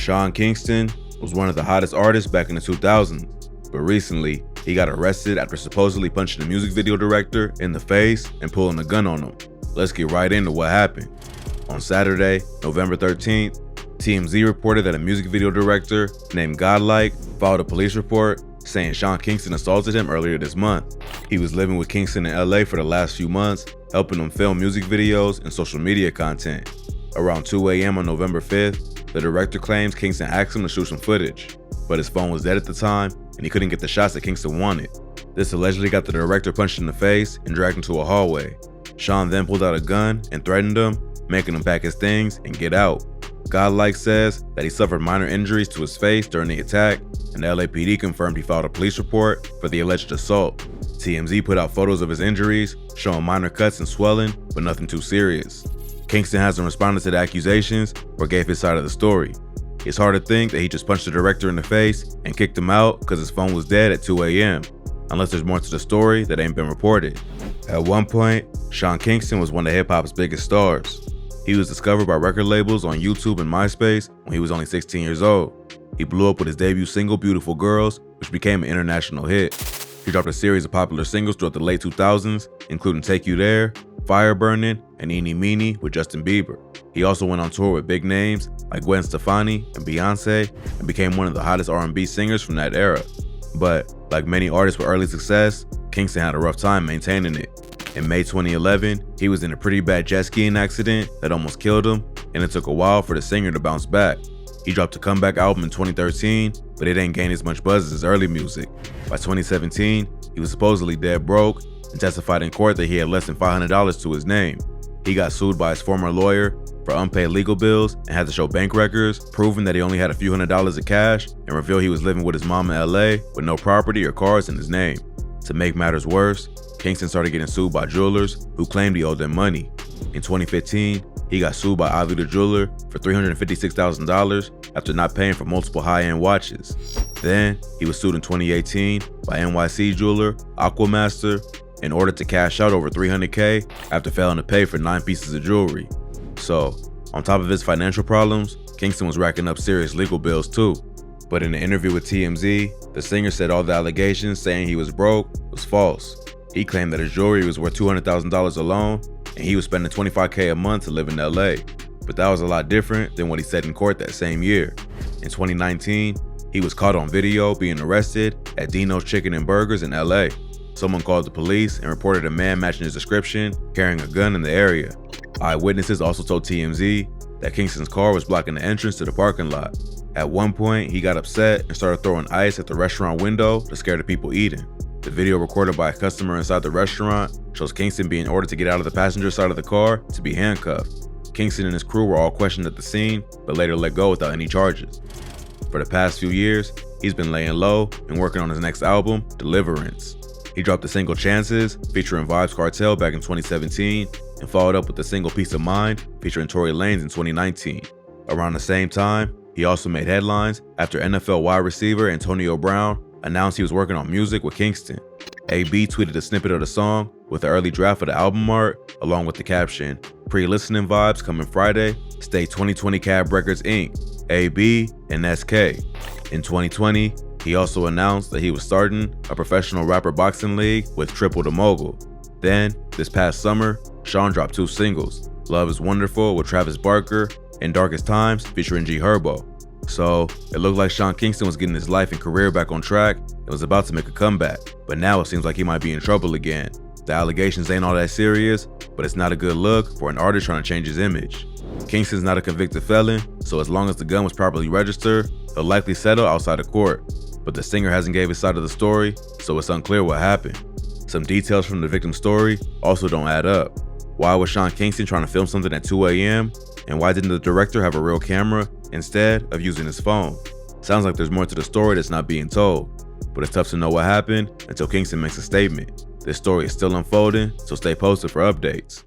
Sean Kingston was one of the hottest artists back in the 2000s, but recently he got arrested after supposedly punching a music video director in the face and pulling a gun on him. Let's get right into what happened. On Saturday, November 13th, TMZ reported that a music video director named Godlike filed a police report saying Sean Kingston assaulted him earlier this month. He was living with Kingston in LA for the last few months, helping him film music videos and social media content. Around 2 a.m. on November 5th, the director claims Kingston asked him to shoot some footage, but his phone was dead at the time and he couldn't get the shots that Kingston wanted. This allegedly got the director punched in the face and dragged into a hallway. Sean then pulled out a gun and threatened him, making him pack his things and get out. Godlike says that he suffered minor injuries to his face during the attack, and the LAPD confirmed he filed a police report for the alleged assault. TMZ put out photos of his injuries, showing minor cuts and swelling, but nothing too serious. Kingston hasn't responded to the accusations or gave his side of the story. It's hard to think that he just punched the director in the face and kicked him out because his phone was dead at 2 a.m., unless there's more to the story that ain't been reported. At one point, Sean Kingston was one of hip-hop's biggest stars. He was discovered by record labels on YouTube and MySpace when he was only 16 years old. He blew up with his debut single, Beautiful Girls, which became an international hit. He dropped a series of popular singles throughout the late 2000s, including Take You There, Fire Burnin', and Eeny Meeny with Justin Bieber. He also went on tour with big names like Gwen Stefani and Beyonce, and became one of the hottest R&B singers from that era. But like many artists with early success, Kingston had a rough time maintaining it. In May 2011, he was in a pretty bad jet skiing accident that almost killed him, and it took a while for the singer to bounce back. He dropped a comeback album in 2013, but it didn't gain as much buzz as his early music. By 2017, he was supposedly dead broke and testified in court that he had less than $500 to his name. He got sued by his former lawyer for unpaid legal bills and had to show bank records, proving that he only had a few $100s of cash, and revealed he was living with his mom in LA with no property or cars in his name. To make matters worse, Kingston started getting sued by jewelers who claimed he owed them money. In 2015, he got sued by Ivy the jeweler for $356,000 after not paying for multiple high-end watches. Then, he was sued in 2018 by NYC jeweler Aquamaster in order to cash out over $300K after failing to pay for 9 pieces of jewelry. So, on top of his financial problems, Kingston was racking up serious legal bills too. But in an interview with TMZ, the singer said all the allegations saying he was broke was false. He claimed that his jewelry was worth $200,000 alone, and he was spending $25K a month to live in LA. But that was a lot different than what he said in court that same year. In 2019, he was caught on video being arrested at Dino's Chicken and Burgers in LA. Someone called the police and reported a man matching his description carrying a gun in the area. Eyewitnesses also told TMZ that Kingston's car was blocking the entrance to the parking lot. At one point, he got upset and started throwing ice at the restaurant window to scare the people eating. The video recorded by a customer inside the restaurant shows Kingston being ordered to get out of the passenger side of the car to be handcuffed. Kingston and his crew were all questioned at the scene, but later let go without any charges. For the past few years, he's been laying low and working on his next album, Deliverance. He dropped the single Chances, featuring Vybz Kartel back in 2017, and followed up with the single Peace of Mind, featuring Tory Lanez in 2019. Around the same time, he also made headlines after NFL wide receiver Antonio Brown announced he was working on music with Kingston. AB tweeted a snippet of the song with the early draft of the album art, along with the caption, "Pre-listening vibes coming Friday, stay 2020 Cab Records Inc., AB and SK." In 2020, he also announced that he was starting a professional rapper boxing league with Triple the Mogul. Then, this past summer, Sean dropped 2 singles, Love is Wonderful with Travis Barker and Darkest Times featuring G Herbo. So, it looked like Sean Kingston was getting his life and career back on track and was about to make a comeback, but now it seems like he might be in trouble again. The allegations ain't all that serious, but it's not a good look for an artist trying to change his image. Kingston's not a convicted felon, so as long as the gun was properly registered, he'll likely settle outside of court. But the singer hasn't gave his side of the story, so it's unclear what happened. Some details from the victim's story also don't add up. Why was Sean Kingston trying to film something at 2 a.m.? And why didn't the director have a real camera instead of using his phone? Sounds like there's more to the story that's not being told, but it's tough to know what happened until Kingston makes a statement. This story is still unfolding, so stay posted for updates.